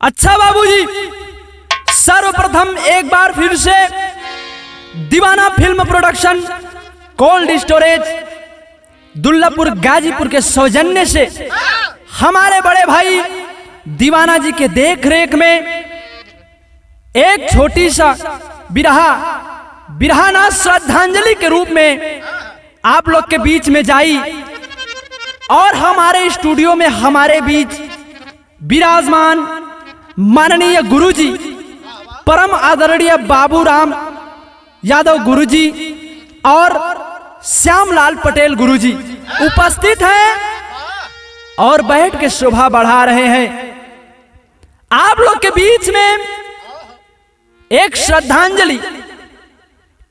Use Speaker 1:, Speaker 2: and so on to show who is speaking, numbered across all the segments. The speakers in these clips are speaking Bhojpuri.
Speaker 1: अच्छा बाबूजी, सर्वप्रथम एक बार फिर से दीवाना film production cold storage Dullapur Ghazipur के सौजन्य से हमारे बड़े भाई दीवाना जी के देख रेख में एक छोटी सा बिरहाना श्रद्धांजलि के रूप में आप लोग के बीच में जाई और हमारे स्टूडियो में हमारे बीच विराजमान माननीय गुरुजी परम आदरणीय बाबूराम यादव गुरुजी और श्यामलाल पटेल गुरुजी उपस्थित हैं और बैठ के शोभा बढ़ा रहे हैं। आप लोग के बीच में एक श्रद्धांजलि,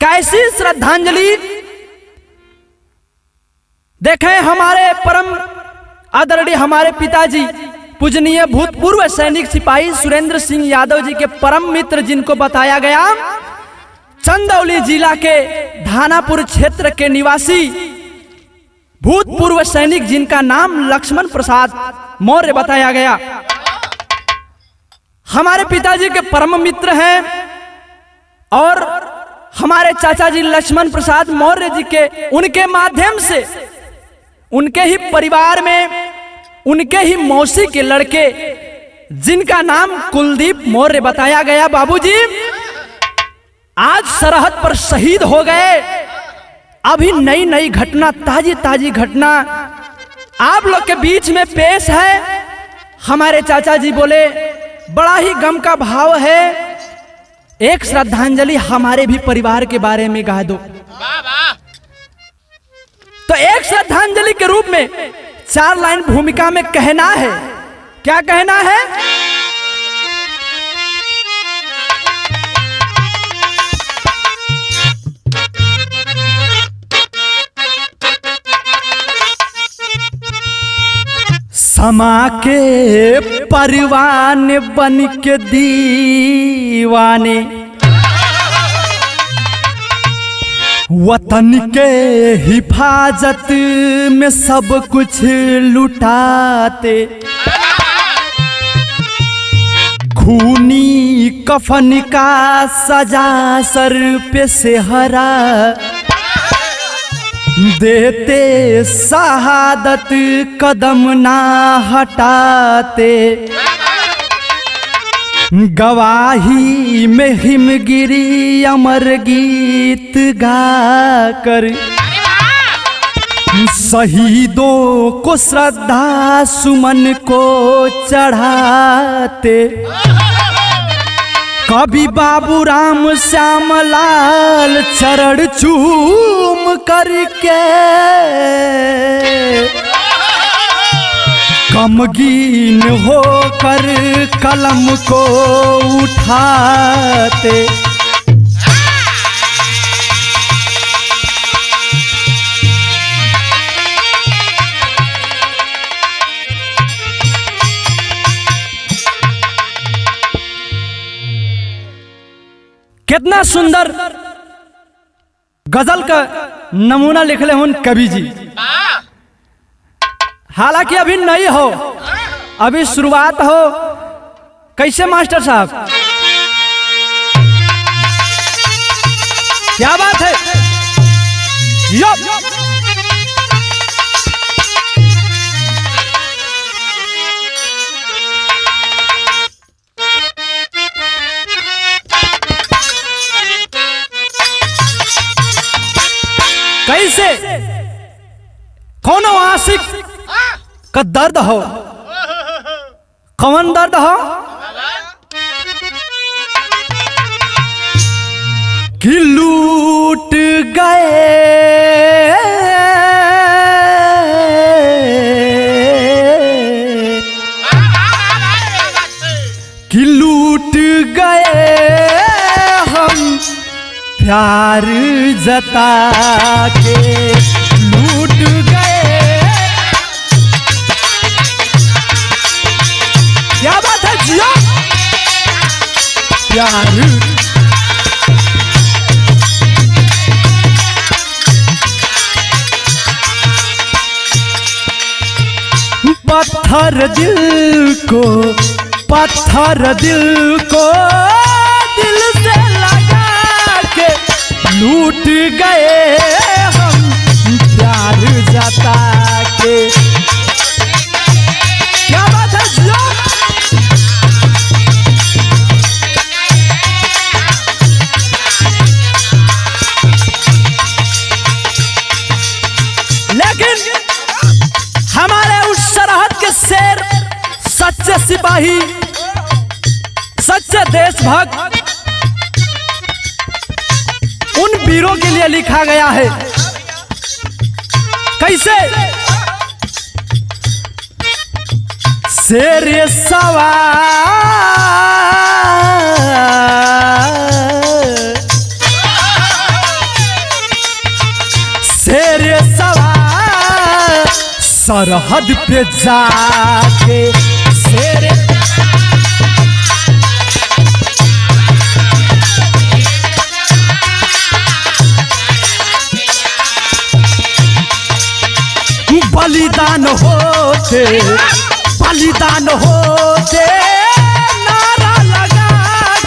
Speaker 1: कैसी श्रद्धांजलि देखें, हमारे परम आदरणीय हमारे पिताजी पूजनीय भूतपूर्व सैनिक सिपाही सुरेंद्र सिंह यादव जी के परम मित्र, जिनको बताया गया चंदौली जिला के धानापुर क्षेत्र के निवासी भूतपूर्व सैनिक, जिनका नाम लक्ष्मण प्रसाद मौर्य बताया गया, हमारे पिताजी के परम मित्र हैं और हमारे चाचा जी लक्ष्मण प्रसाद मौर्य जी के उनके माध्यम से उनके ही परिवार में उनके ही मौसी के लड़के, जिनका नाम कुलदीप मौर्य बताया गया, बाबूजी आज सरहद पर शहीद हो गए। अभी नई नई घटना, ताजी ताजी घटना आप लोग के बीच में पेश है। हमारे चाचा जी बोले बड़ा ही गम का भाव है, एक श्रद्धांजलि हमारे भी परिवार के बारे में गा दो। तो एक श्रद्धांजलि के रूप में 4 लाइन भूमिका में कहना है। क्या कहना है? समा के परवान बन के दीवाने, वतन के हिफाजत में सब कुछ लुटाते, खूनी कफन का सजा सर पे सेहरा देते, शहादत कदम ना हटाते, गवाही में हिमगिरी अमर गीत गाकर शहीदों को श्रद्धा सुमन को चढ़ाते। कभी बाबूराम श्यामलाल चरण चूम करके गमगीन होकर कलम को उठाते। कितना सुंदर गजल का नमूना लिखले हुन कवि जी। हालांकि अभी नहीं हो, अभी शुरुआत हो। कैसे मास्टर साहब, क्या बात है? यो कैसे कोनो आशिक का दर्द हो, कौन दर्द हो कि लूट गए कि लूट गए हम प्यार जता के, लूट गए। क्या बात है जिया, प्यार पत्थर दिल को पत्थर दिल को दिल से लगा के लूट गए हम प्यार जता के। क्या बात है जियो? लेकिन हमारे उस सरहद के शेर, सच्चे सिपाही, सच्चे देशभक्त, उन वीरों के लिए लिखा गया है। कैसे? शेर सवार शेर सवार सरहद पे जाके शेर बलिदान होते नारा लगा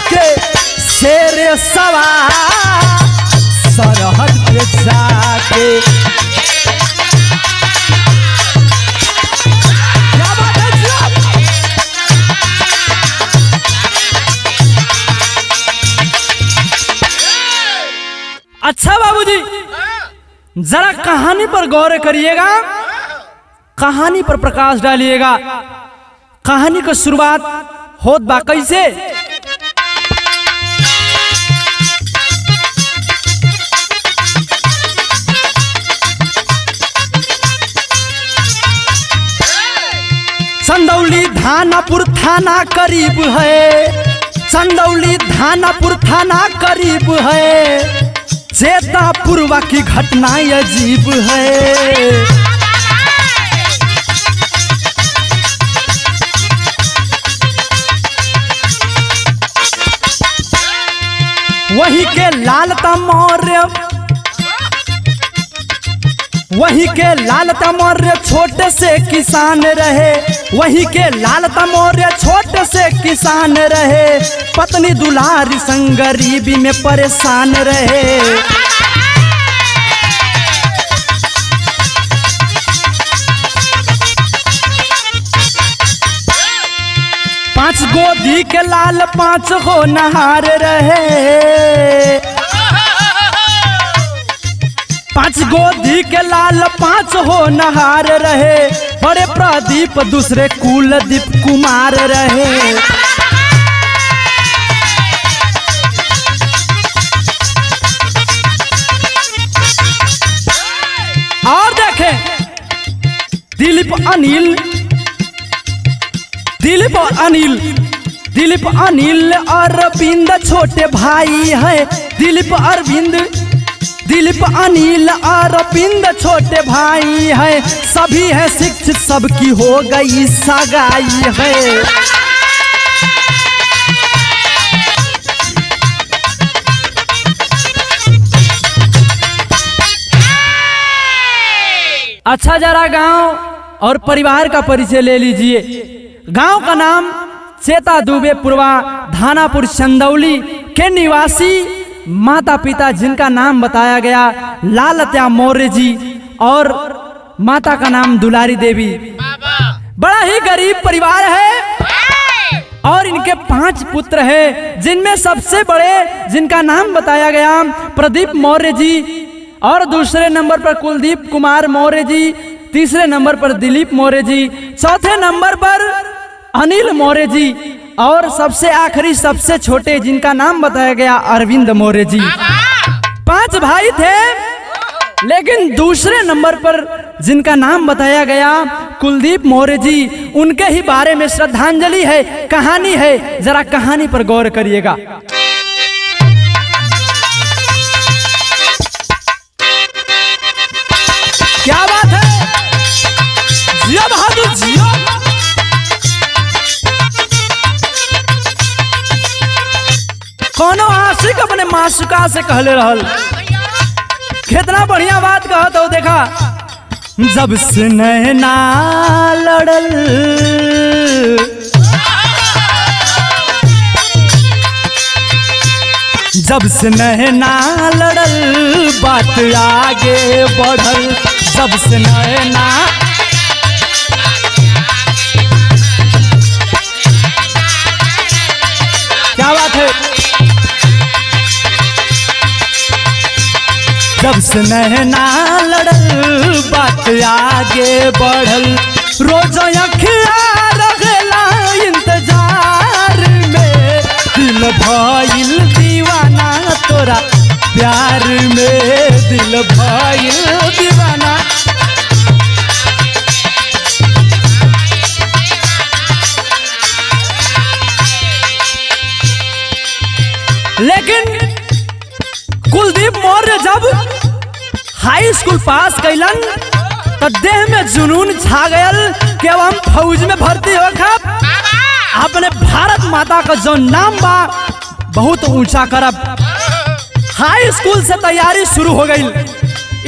Speaker 1: के शेर सवार सरहद पे जाके। क्या बात है जी? अच्छा बाबूजी, जरा कहानी पर गौर करिएगा, कहानी पर प्रकाश डालिएगा। कहानी की शुरुआत होत बा कैसे? चंदौली धानापुर थाना करीब है, चंदौली धानापुर थाना करीब है, चेतापुरवा की घटना अजीब है। वही के लालता मौर्य, वही के लालता मौर्य छोटे से किसान रहे, वही के लालता मौर्य छोटे से किसान रहे, पत्नी दुलारी संग गरीबी में परेशान रहे। पांच गोदी के लाल पांच हो नहार रहे, पांच गोदी के लाल पांच हो नहार रहे, बड़े प्रदीप दूसरे कुलदीप कुमार रहे। और देखें दिलीप अनिल, दिलीप अनिल, दिलीप अनिल अरविंद छोटे भाई है, दिलीप अरविंद, दिलीप अनिल अरविंद छोटे भाई है, सभी है शिक्षित सबकी हो गई सगाई है। अच्छा जरा गांव और परिवार का परिचय ले लीजिए। गांव का नाम चेता दुबे पुरवा धानापुर चंदौली के निवासी माता पिता जिनका नाम बताया गया लालत्या मौर्य जी और माता का नाम दुलारी देवी। बड़ा ही गरीब परिवार है और इनके 5 पुत्र हैं, जिनमें सबसे बड़े जिनका नाम बताया गया प्रदीप मौर्य जी, और दूसरे नंबर पर कुलदीप कुमार मौर्य जी, तीसरे नंबर पर दिलीप मौर्य जी, चौथे नंबर पर अनिल मौर्य जी, और सबसे आखिरी सबसे छोटे जिनका नाम बताया गया अरविंद मौर्य जी। 5 भाई थे, लेकिन दूसरे नंबर पर जिनका नाम बताया गया कुलदीप मौर्य जी, उनके ही बारे में श्रद्धांजलि है, कहानी है। जरा कहानी पर गौर करिएगा। क्या बात है, जिया बहादुर जिया। कोनो आशिक अपने मासूका से कहले रहल, कितना बढ़िया बात कहत हो। देखा, जब से नैना लड़ल जब से नैना लड़ल बात आगे बढ़ल, जब से नैना क्या बात है, जब से नैना लड़ल बात आगे बढ़ल, रोज अखिया रहेला इंतजार में, दिल भइल दीवाना तोरा प्यार में, दिल भइल दीवाना। लेकिन कुलदीप मौर्य जब हाई स्कूल पास कैलन तो देह में जुनून छा गयल कि अब हम फौज में भर्ती हो खब, अपने भारत माता का जो नाम बा बहुत ऊंचा करब। हाई स्कूल से तैयारी शुरू हो गई,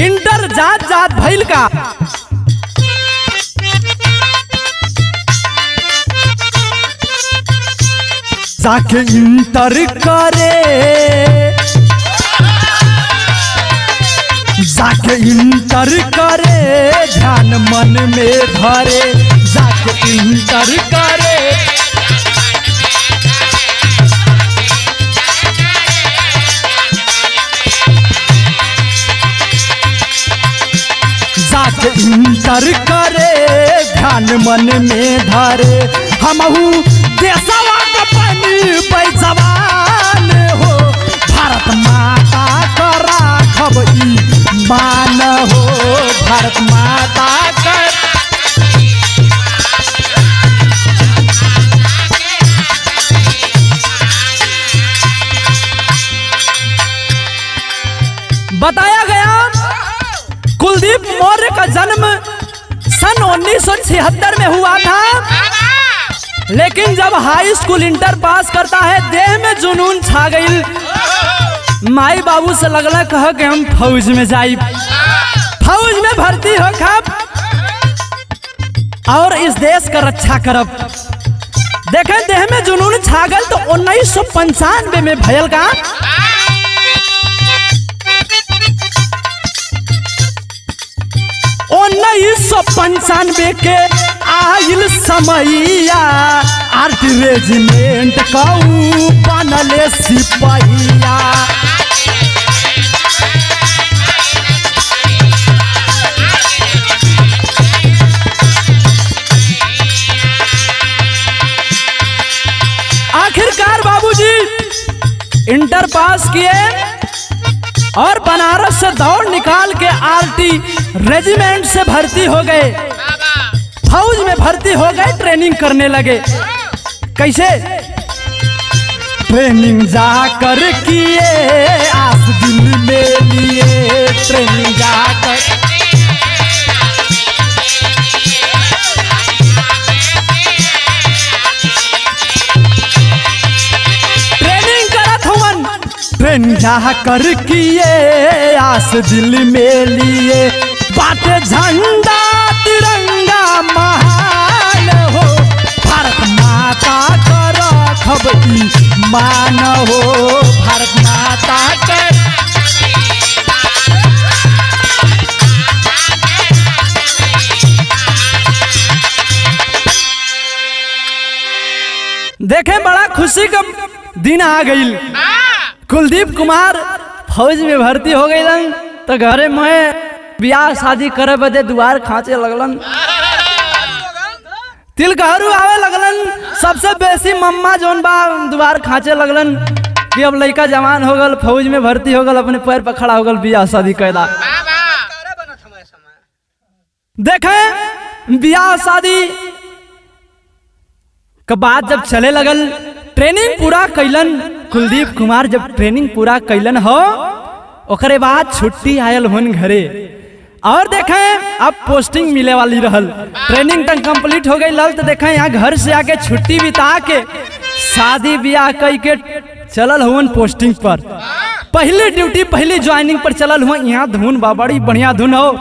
Speaker 1: इंटर जात जात भइल का जाके इंटर करे, जाके इंटर करे ध्यान मन में धरे, जाके इंटर करे, जाके इंटर करे ध्यान मन में धरे, हमहू देशवा का पानी पैजवान हो, भारत माता का राखब मान हो, भारत माता का। बताया गया कुलदीप मौर्य का जन्म सन 1976 में हुआ था, लेकिन जब हाई स्कूल इंटर पास करता है देह में जुनून छा गई, माई बाबू से लगला कह कि हम फौज में जाई, फौज में भर्ती हो खब और इस देश का रक्षा करब। देखें देह में जुनून छा गल तो 1995 में भयल का 1995 के आइल समैया, आर्ट रेजिमेंट कऊ बनले सिपहिया, आखिरकार बाबूजी इंटर पास किए और बनारस से दौड़ निकाल के आरटी रेजिमेंट से भर्ती हो गए, फौज में भर्ती हो गए, ट्रेनिंग करने लगे। कैसे ट्रेनिंग जाकर किए आस दिल में लिए, ट्रेनिंग जाकर ट्रेन जाकर किए आस दिल में लिए, बाटे झंडा तिरंगा महान हो, भारत माता का राखब मान हो, भारत माता का। देखे बड़ा खुशी का दिन आ गई, कुलदीप कुमार फौज में भर्ती हो गई तो घरे में ब्याह शादी करे बदे दुआर खांचे लगलन, तिलकहरू आवे लगलन, सबसे बेसी मम्मा जोन बा दुआर खांचे लगलन कि अब लड़का जवान हो गल, फौज में भर्ती हो गल, अपने पैर पर खड़ा हो गल, ब्याह शादी कैदा। देखें ब्याह शादी के बाद जब चले लगल, ट्रेनिंग पूरा कैलन, कुलदीप कुमार जब ट्रेनिंग पूरा कैलन हो ओकरे बाद छुट्टी आयल हुन घरे, और देखें अब पोस्टिंग मिले वाली रहल, ट्रेनिंग तक कंप्लीट हो गई लल, तो देखें यहाँ घर से आके छुट्टी बिता के शादी ब्याह कई के चलल हुन पोस्टिंग पर, पहली ड्यूटी पहली ज्वाइनिंग पर चलल हुआ। यहाँ धुन बा बड़ी बढ़िया धुन हो,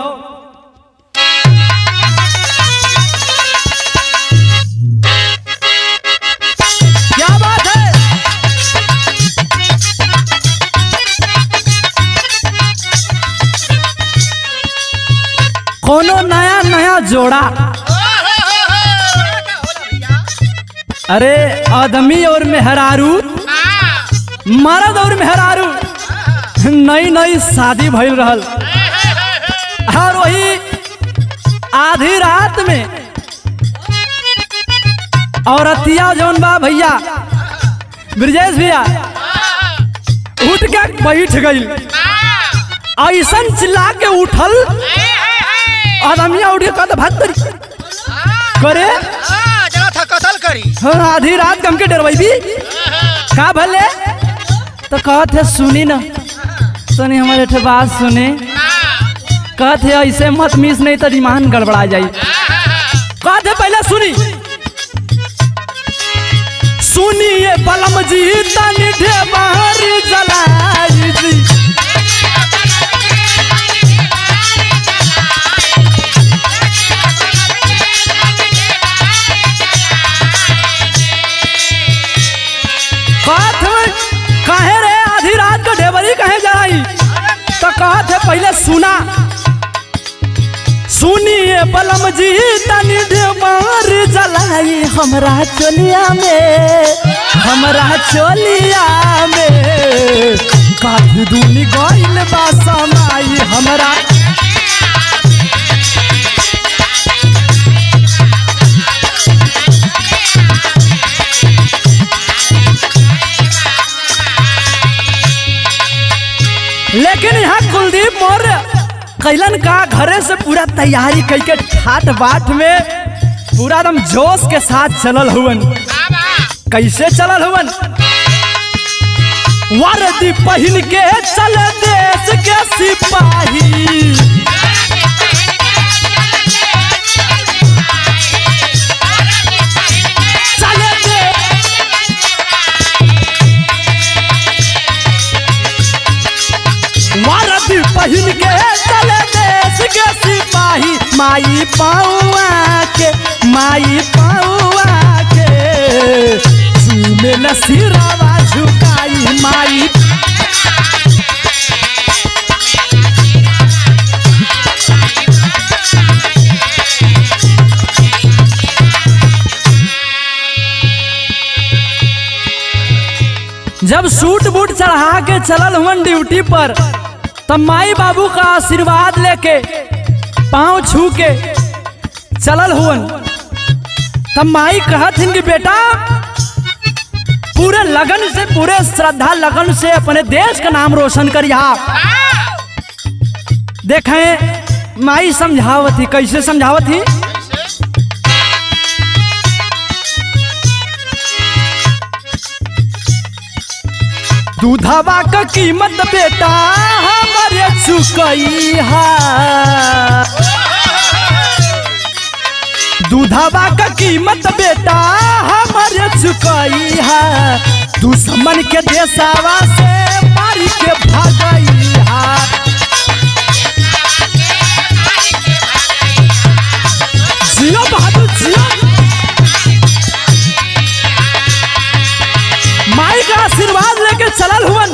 Speaker 1: क्या बात है। जोड़ा। अरे आदमी और मेहरारू, मर्द और मेहरारू नई नई शादी भइल रहल, और वही आधी रात में औरतिया जौन बा भैया ब्रजेश भैया उठ के बैठ गई, ऐसन चिल्ला के उठल, आदमिया उठ के कहता भात करे
Speaker 2: कतल करी।
Speaker 1: हाँ, आधी रात हमके डरवाई भी का भले, तो कहते सुनी न सुनी हमारे ठे बात सुने, कहते ऐसे मत मिस नहीं तो ईमान गड़बड़ा जाई। कहते पहले सुनी सुनिए बलम जी तनी ढेबार जलाई जी, कहे रे आधी रात को ढेबरी कहे जलाई, तो कहते पहले सुना सुनिए बलम जी तनी ढेबार जलाई हमरा चोलिया में, हमरा चोलिया में काठ दूनी गइल बा समाई हमरा। लेकिन यहाँ कुलदीप मौर्य कैलन का घरे से पूरा तैयारी करके ठाट बाट में पूरा एकदम जोश के साथ चलल हुवन। कैसे चलल हुवन, वर्दी पहन के चल देश के सिपाही, वर्दी पहन के चल देश के सिपाही, माई पाऊआ के, माई पाऊआ के झूमे न सिरावा झुकाई माई। जब सूट बूट चढ़ा के चलल हुवन ड्यूटी पर, तब माई बाबू का आशीर्वाद लेके पांव छू के चलल हुवन। तब माई कहथिन कि बेटा पूरे लगन से, पूरे श्रद्धा लगन से अपने देश का नाम रोशन करिया। देखें माई समझावत थी, कैसे समझावत थी, दूधवा का कीमत बेटा हमारे चुकई है, दूधवा का कीमत बेटा हमारे चुकई है, दुश्मन के देशवा से मारी के भागई है। जियो बहादुर जियो, माई का आशीर्वाद लेके चलल हुवन,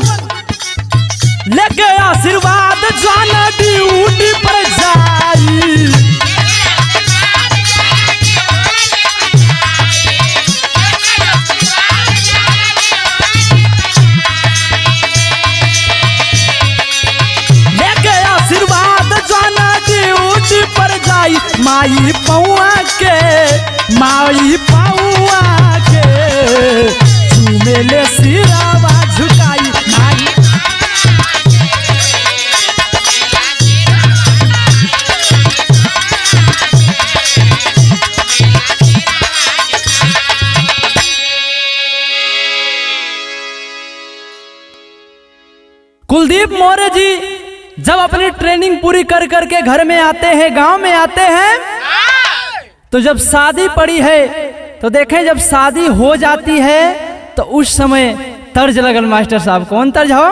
Speaker 1: लेके आशीर्वाद जाना ड्यूटी पर जाई। लेके आशीर्वाद जाना ड्यूटी पर जाई, माई पौआ के, माई पौआ के मेले सिरावा झुकाई माई। कुलदीप मौर्य जी जब अपनी ट्रेनिंग पूरी कर करके घर में आते हैं, गांव में आते हैं, तो जब शादी पड़ी है तो देखें जब शादी हो जाती है तो उस समय तर्ज लगल मास्टर साहब, कौन तर्ज हो,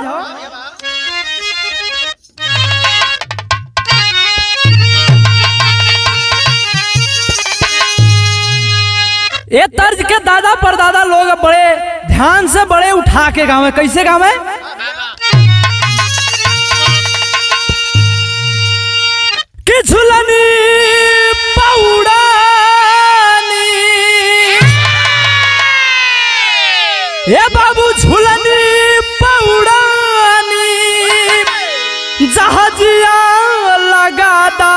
Speaker 1: ये तर्ज के दादा परदादा लोग बड़े ध्यान से बड़े उठा के गावे। कैसे गावे, कि झुलनी पौड़ानी, ये बाबू झूलनी पौड़ानी, जहाजिया लगादा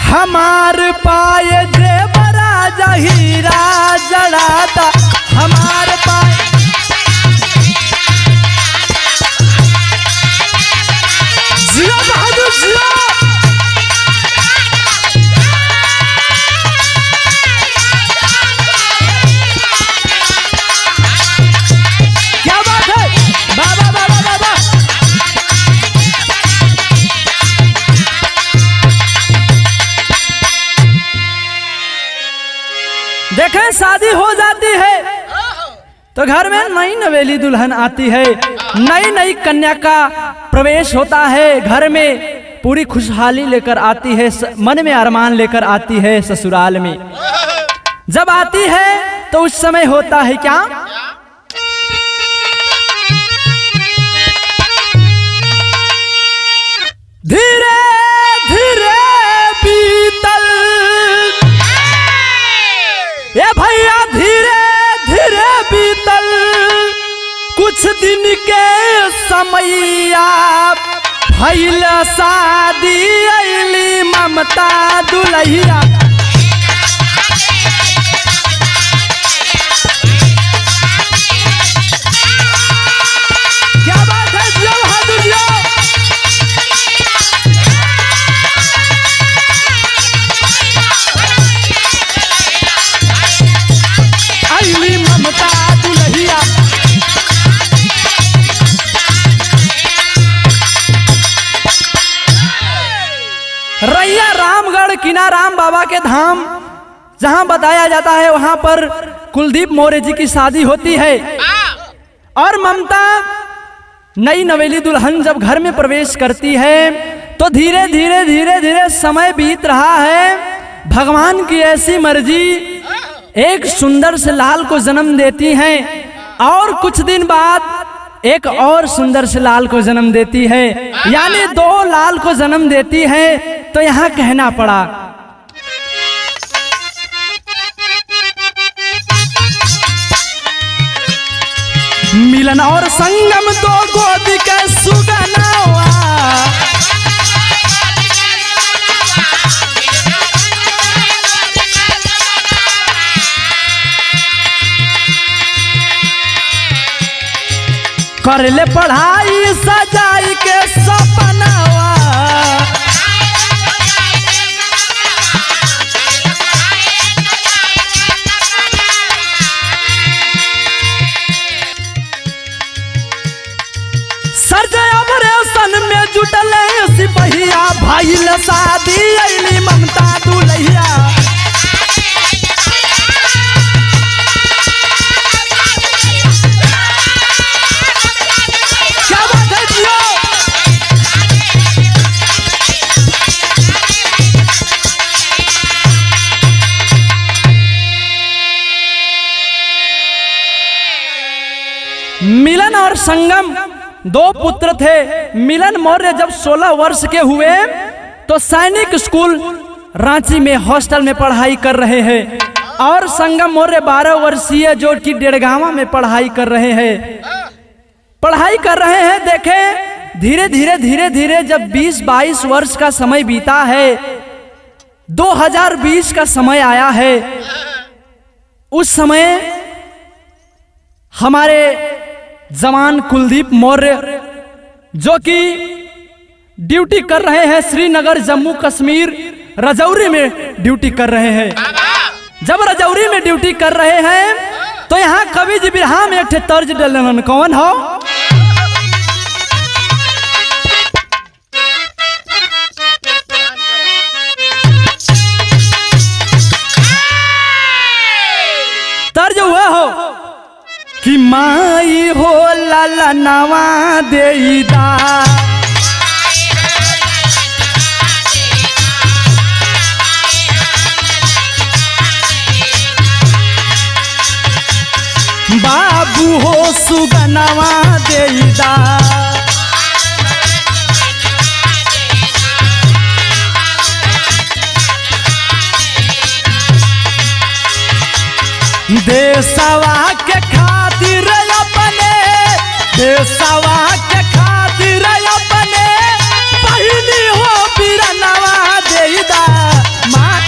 Speaker 1: हमार पाए जेबरा जहीरा जड़ाता हमार पाए। जिया बहादुर जिया। क्या बात है, बाबा बाबा बाबा। देखें, शादी हो जाती है तो घर में नई नवेली दुल्हन आती है, नई नई कन्या का प्रवेश होता है, घर में पूरी खुशहाली लेकर आती है, मन में अरमान लेकर आती है ससुराल में। जब आती है तो उस समय होता है क्या, धीरे धीरे बीतल, ये भैया धीरे धीरे बीतल कुछ दिन के समैया, भइल शादी अइली ममता दुल्हिया। क्या बात है, जियो बहादुर जियो। अइली ममता दुल्हिया। रैया रामगढ़ किनाराम बाबा के धाम जहां बताया जाता है, वहां पर कुलदीप मौर्य जी की शादी होती है। और ममता नई नवेली दुल्हन जब घर में प्रवेश करती है तो धीरे धीरे धीरे धीरे समय बीत रहा है। भगवान की ऐसी मर्जी, एक सुंदर से लाल को जन्म देती हैं और कुछ दिन बाद एक और सुंदर से लाल को जन्म देती है, यानी 2 लाल को जन्म देती है। तो यहाँ कहना पड़ा, मिलन और संगम 2 गोदी के सुगनावा, कर ले पढ़ाई सजाई के सपनावा, सरजय ऑपरेशन में जुटल सिपहिया, भइल शादी अइली ममता दुल्हिया। क्या बात है जियो। मिलन और संगम 2 पुत्र थे। मिलन मौर्य जब 16 वर्ष के हुए तो सैनिक स्कूल रांची में हॉस्टल में पढ़ाई कर रहे हैं, और संगम मौर्य 12 वर्षीय जो कि डेढ़गांवा में पढ़ाई कर रहे हैं। देखें, धीरे धीरे धीरे धीरे जब 20-22 वर्ष का समय बीता है, 2020 का समय आया है, उस समय हमारे जवान कुलदीप मौर्य जो कि ड्यूटी कर रहे हैं श्रीनगर, जम्मू कश्मीर, रजौरी में ड्यूटी कर रहे हैं। जब रजौरी में ड्यूटी कर रहे हैं तो यहाँ कवि जी बिरहा में एक तर्ज डलन, कौन हो, तर्ज हुआ हो कि माई हो लाला नवा देईदा, बाबू हो सुगनवा देईदा, देशवा के खातिर अपने, देशवा के खातिर अपने पहली हो बिरनवा देदा माँ।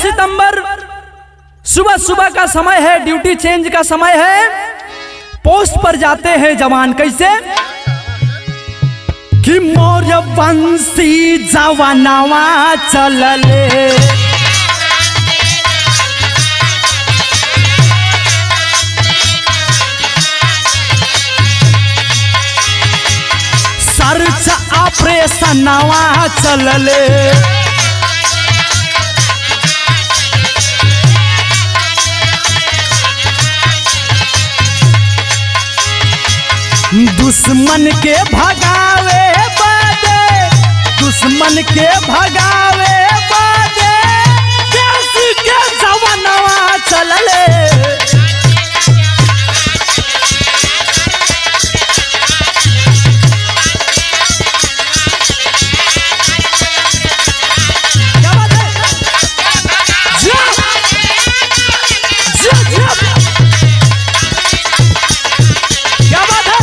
Speaker 1: सितंबर सुबह सुबह का समय है, ड्यूटी चेंज का समय है, पोस्ट पर जाते हैं जवान। कैसे कि मोर वंशी जवानवा चलले, सर्च ऑपरेशनवा चलले, दुश्मन के भगावे बादे, दुश्मन के भगावे बादे देश के जवानवा चलले। क्या बात है? क्या बात है?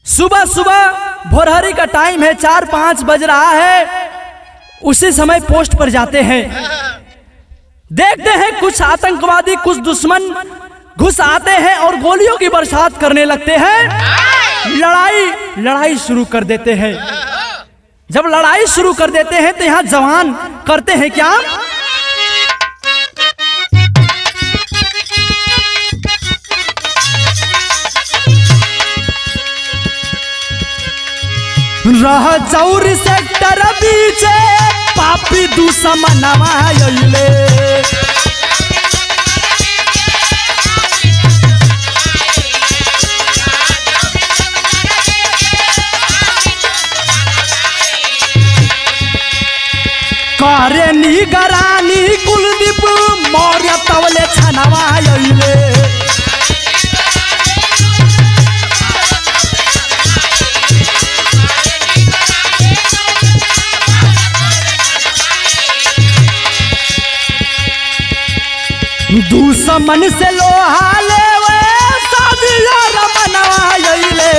Speaker 1: सुबह सुबह भोरहरी का टाइम है, 4-5 बज रहा है। उसी समय पोस्ट पर जाते हैं, देखते हैं कुछ आतंकवादी, कुछ दुश्मन घुस आते हैं और गोलियों की बरसात करने लगते हैं। लड़ाई शुरू कर देते हैं। जब लड़ाई शुरू कर देते हैं तो यहाँ जवान करते हैं क्या, रह जौर सेक्टर बीचे पापी दुश्मनवा आइले, करे निगरानी कुलदीप मौर्य तवले छनवा आइले। दुश्मन से लोहा लेवे सादिया रमनवा आइले,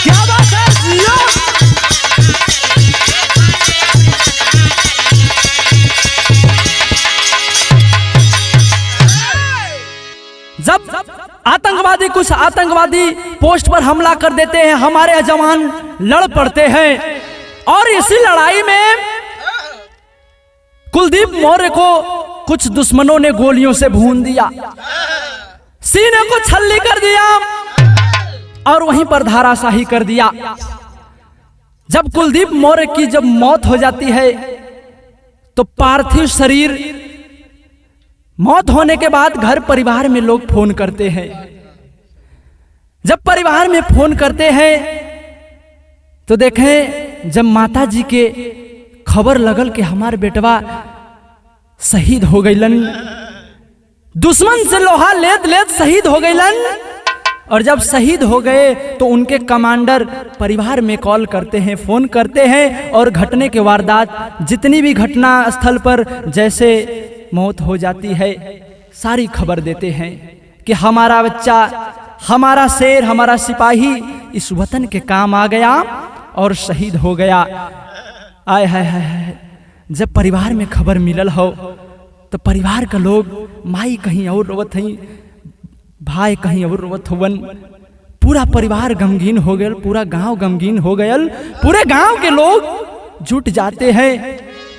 Speaker 1: क्या बात है जियो? जब आतंकवादी, कुछ आतंकवादी पोस्ट पर हमला कर देते हैं, हमारे जवान लड़ पड़ते हैं और इसी लड़ाई में कुलदीप मौर्य को कुछ दुश्मनों ने गोलियों से भून दिया, सीने को छल्ली कर दिया और वहीं पर धाराशाही कर दिया। जब कुलदीप मौर्य की जब मौत हो जाती है तो पार्थिव शरीर, मौत होने के बाद घर परिवार में लोग फोन करते हैं। जब परिवार में फोन करते हैं तो देखें, जब माता जी के खबर लगल कि हमार बेटवा शहीद हो गईलन, दुश्मन से लोहा लेत लेत शहीद हो गईलन, और जब शहीद हो गए तो उनके कमांडर परिवार में कॉल करते हैं, फोन करते हैं और घटने के वारदात, जितनी भी घटना स्थल पर जैसे मौत हो जाती है, सारी खबर देते हैं कि हमारा बच्चा, हमारा शेर, हमारा सिपाही इस वतन के काम आ गया और शहीद हो गया। आय हाय हाय, जब परिवार में खबर मिलल हो तो परिवार का लोग, माई कहीं और रोवत हई, भाई कहीं और रोवत होवन, पूरा परिवार गमगीन हो गया, पूरा गांव गमगीन हो गया, पूरे गांव के लोग जुट जाते हैं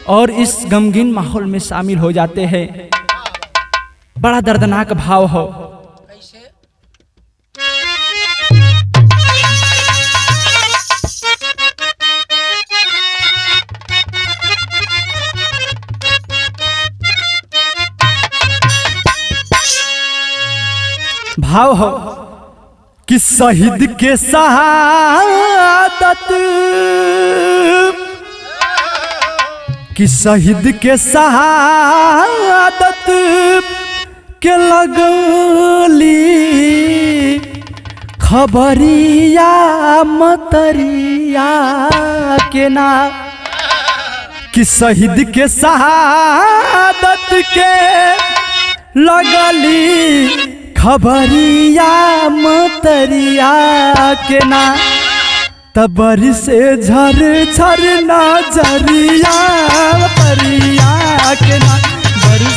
Speaker 1: और इस गमगीन माहौल में शामिल हो जाते हैं। बड़ा दर्दनाक भाव हो। भाव हो कि शहीद के शहादत, कि शहीद के शहादत के लगली खबरिया मतरिया के ना, कि शहीद के शहादत के लगली खबरिया मतरिया के ना, तबरी से झर झर नजरिया मतरिया के ना, बरी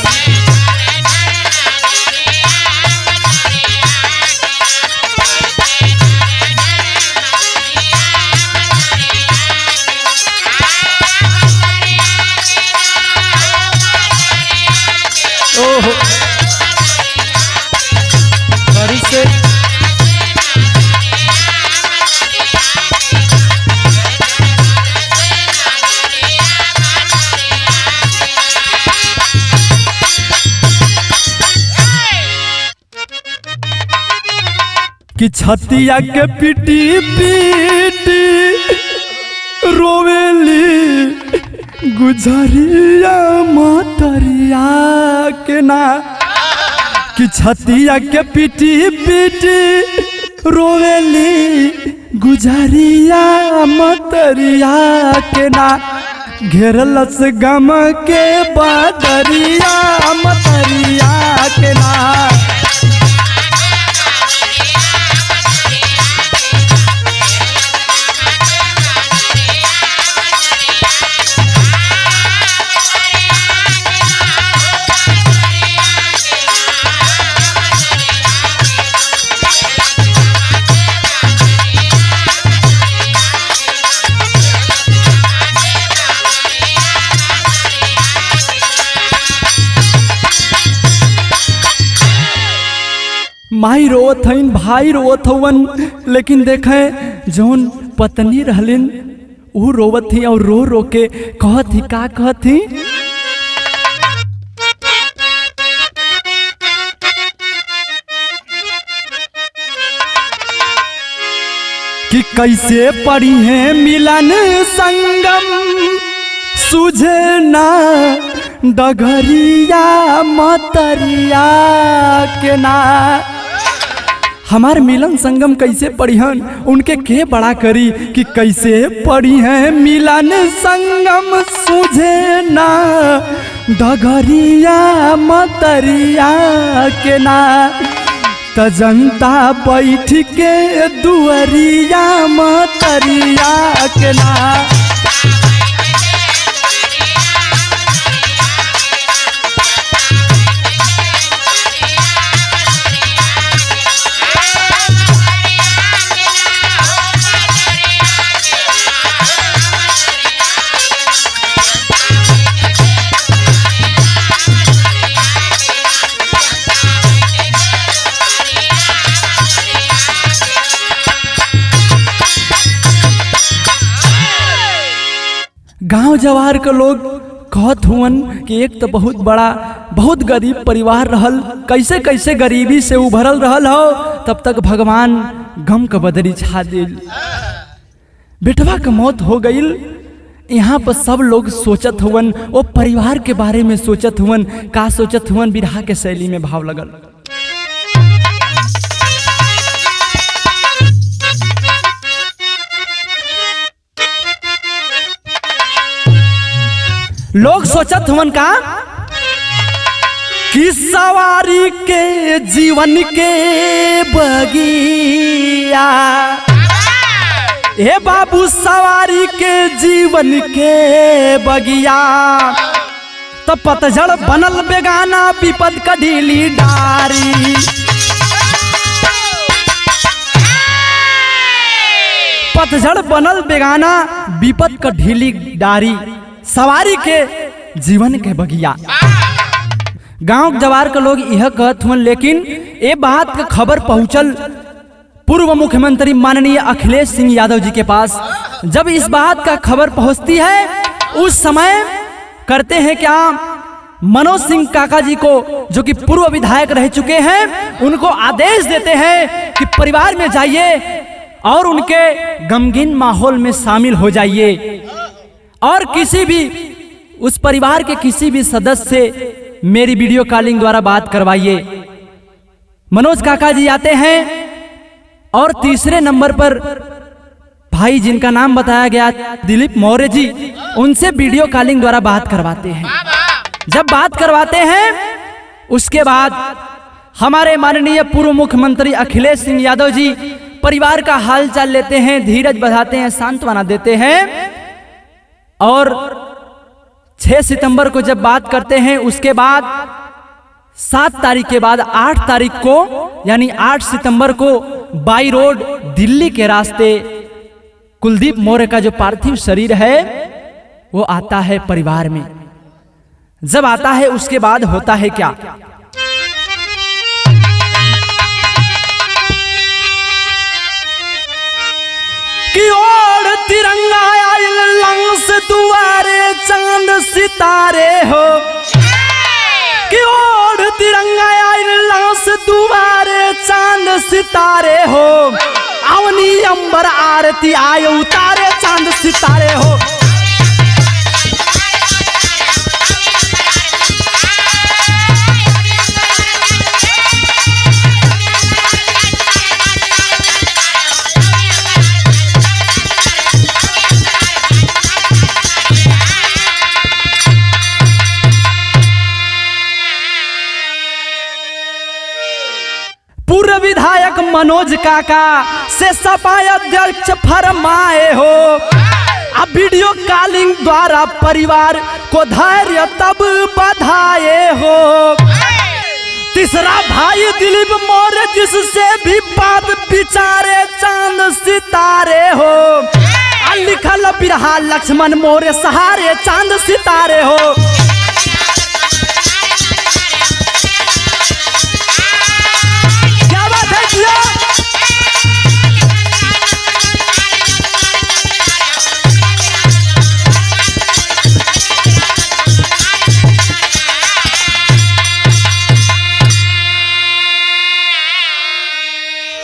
Speaker 1: ओहो बरी से कि छतिया के पिटी पिटी रोवेली गुजरिया मतरिया के ना, कि छतिया के पिटी पिटी रोवेली गुजरिया मतरिया के ना, घेरलस गम के बदरिया मतरिया के ना। माई रोवत हईन, भाई रोवत हवन, लेकिन देखें जौन पत्नी रहलिन वो रोवत थी और रो रो के कहत थी, का कहत थी कि कैसे पड़ी है मिलन संगम सुझे ना डगरिया मतरिया के ना, हमार मिलन संगम कैसे पढ़िहन उनके के बड़ा करी, कि कैसे पढ़ी है मिलन संगम सुझे ना डगरिया मतरिया के ना, त जनता बैठ के दुअरिया मतरिया के ना। गांव जवार के लोग कहत हुवन कि एक तो बहुत बड़ा बहुत गरीब परिवार रहल, कैसे कैसे गरीबी से उभरल रहल हो, तब तक भगवान गम का बदरी छा दिल, बेटवा का मौत हो गईल। यहाँ पर सब लोग सोचत हुवन, वो परिवार के बारे में सोचत हुवन, का सोचत हुवन, बिरहा के शैली में भाव लगल। लोग सोचत हुवन का कि सवारी के जीवन के बगिया, हे बाबू सवारी के जीवन के बगिया, तो पतझड़ बनल बेगाना विपद का ढीली डारी, पतझड़ बनल बेगाना विपद का ढीली डारी, सवारी के जीवन के बगिया। गांव जवार के लोग यह कहत हुन, लेकिन ये बात का खबर पहुंचल पूर्व मुख्यमंत्री माननीय अखिलेश सिंह यादव जी के पास। जब इस बात का खबर पहुंचती है, उस समय करते हैं क्या, मनोज सिंह काका जी को, जो कि पूर्व विधायक रह चुके हैं, उनको आदेश देते हैं कि परिवार में जाइए और उनके गमगीन माहौल में शामिल हो जाइए और किसी भी उस परिवार के किसी भी सदस्य से मेरी वीडियो कॉलिंग द्वारा बात करवाइए। मनोज काका जी आते हैं और तीसरे नंबर पर भाई जिनका नाम बताया गया दिलीप मौर्य जी, उनसे वीडियो कॉलिंग द्वारा बात करवाते हैं। जब बात करवाते हैं उसके बाद हमारे माननीय पूर्व मुख्यमंत्री अखिलेश सिंह यादव जी परिवार का हालचाल लेते हैं, धीरज बढ़ाते हैं, सांत्वना देते हैं और 6 सितंबर को जब बात करते हैं उसके बाद 7 तारीख के बाद 8 तारीख को यानी 8 सितंबर को बाई रोड दिल्ली के रास्ते कुलदीप मौर्य का जो पार्थिव शरीर है वो आता है परिवार में। जब आता है उसके बाद होता है क्या, कि ओढ़ तिरंगा आयल लंस दुआरे चांद सितारे हो, कि ओढ़ तिरंगा आयल लंस दुआरे चांद सितारे हो, अवनी अंबर आरती आए उतारे चांद सितारे हो। पूर्व विधायक मनोज काका से सपा अध्यक्ष फरमाए हो, अब वीडियो कॉलिंग द्वारा परिवार को धैर्य तब बधाए हो। तीसरा भाई दिलीप मौर्य जिससे भी बात विचारे चांद सितारे हो, लिखल बिरहा लक्ष्मण मौर्य सहारे चांद सितारे हो।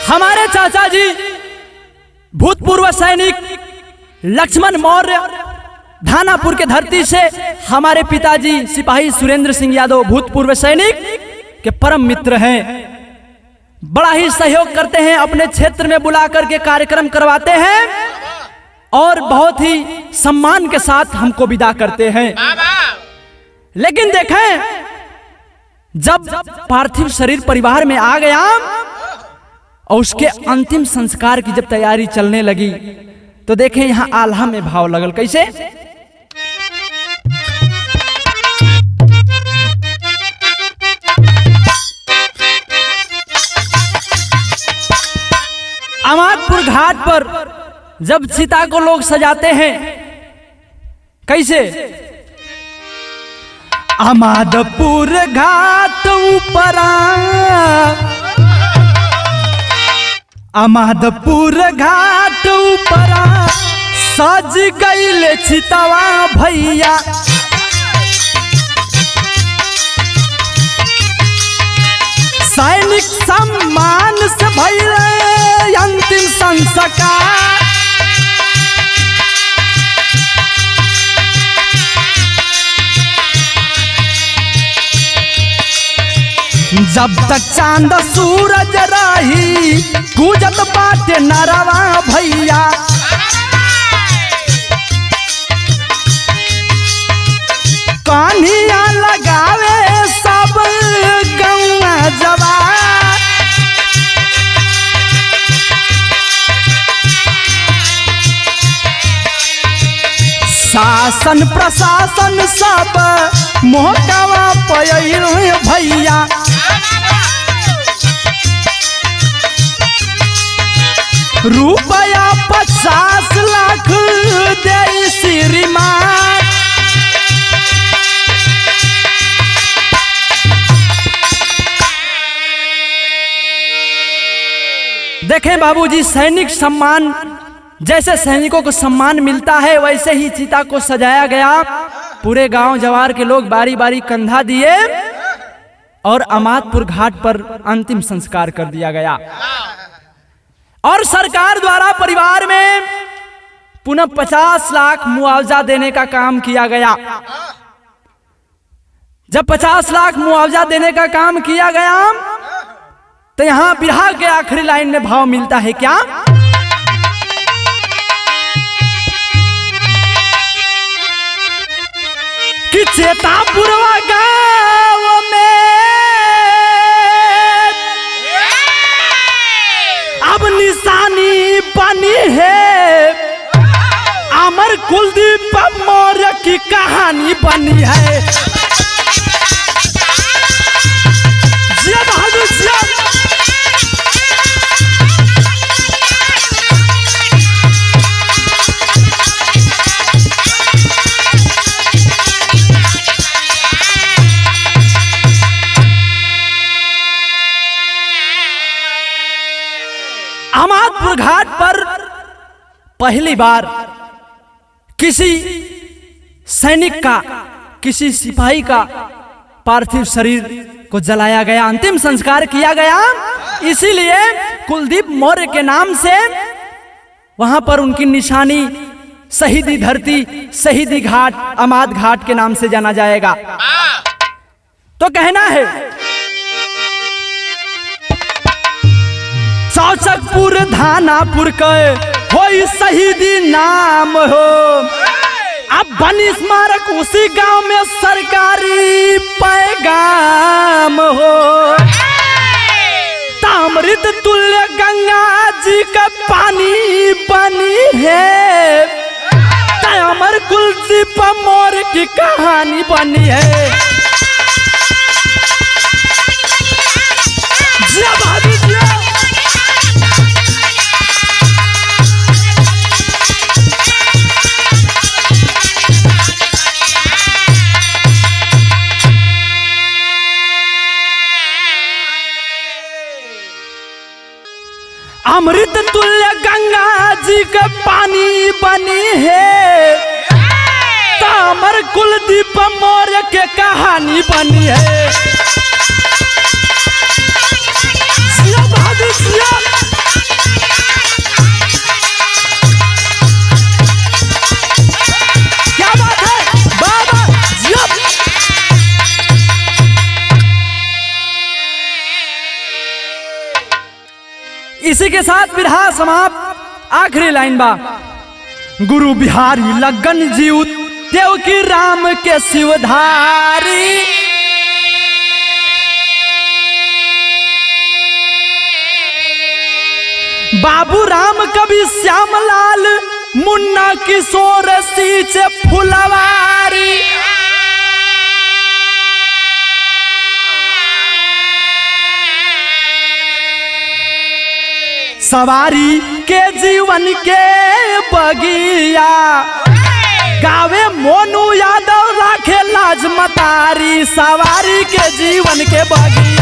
Speaker 1: हमारे चाचा जी भूतपूर्व सैनिक लक्ष्मण मौर्य धानापुर के धरती से हमारे पिताजी सिपाही सुरेंद्र सिंह यादव भूतपूर्व सैनिक के परम मित्र हैं। बड़ा ही सहयोग करते हैं, अपने क्षेत्र में बुला करके कार्यक्रम करवाते हैं और बहुत ही सम्मान के साथ हमको विदा करते हैं। लेकिन देखें, जब पार्थिव शरीर परिवार में आ गया और उसके अंतिम संस्कार की जब तैयारी चलने लगी तो देखें यहां आल्हा में भाव लगल कैसे, अमादपुर घाट पर जब चिता को लोग सजाते हैं कैसे, अमादपुर घाट ऊपरा, अमादपुर घाट ऊपरा सज गईल चितवा भैया, सैनिक सम्मान से भइल अंतिम संस्कार। जब तक चांद सूरज रही गुजत बाटे नरवा भैया, कान्हिया लगावे सब गौवा जवान, शासन प्रशासन सब मोहकावा पयल भैया, रुपया 50 लाख दे श्रीमान। देखें बाबूजी, सैनिक सम्मान, जैसे सैनिकों को सम्मान मिलता है वैसे ही चिता को सजाया गया पूरे गांव जवार के लोग बारी बारी कंधा दिए और अमादपुर घाट पर अंतिम संस्कार कर दिया गया। और सरकार द्वारा परिवार में पुनः 50 लाख मुआवजा देने का काम किया गया। जब 50 लाख मुआवजा देने का काम किया गया तो यहां बिरहा के आखिरी लाइन में भाव मिलता है क्या? कि चेतापुरवा गांव में अब निशानी बनी है, अमर कुलदीप मौर्य की कहानी बनी है। जिया बहादुर जिया। अमादपुर घाट पर पहली बार किसी सैनिक का, किसी सिपाही का पार्थिव शरीर को जलाया गया, अंतिम संस्कार किया गया। इसीलिए कुलदीप मौर्य के नाम से वहां पर उनकी निशानी शहीदी धरती, शहीदी घाट, अमाद घाट के नाम से जाना जाएगा। तो कहना है चौचकपुर धानापुर के हो शहीदी नाम हो, अब बनी स्मारक उसी गांव में सरकारी पैगाम हो। ताम्रित तुल्य गंगा जी का पानी बनी है, अमर कुलदीप मौर्य की कहानी बनी है। जिया बहादुर जिया। अमृत तुल्य गंगा जी का पानी बनी है, अमर कुलदीप मौर्य के कहानी बनी है। जिया बहादुर जिया। क्या बात है बाबा जिया। इसी के साथ बिरहा समाप्त। आखिरी लाइन बा, गुरु बिहारी लगन जीव देव की राम के शिवधारी, बाबू राम कवि श्यामलाल मुन्ना किशोर सींच फुलवारी। सवारी के जीवन के बगिया गावे मोनू यादव राखे लाज मतारी, सवारी के जीवन के बगिया।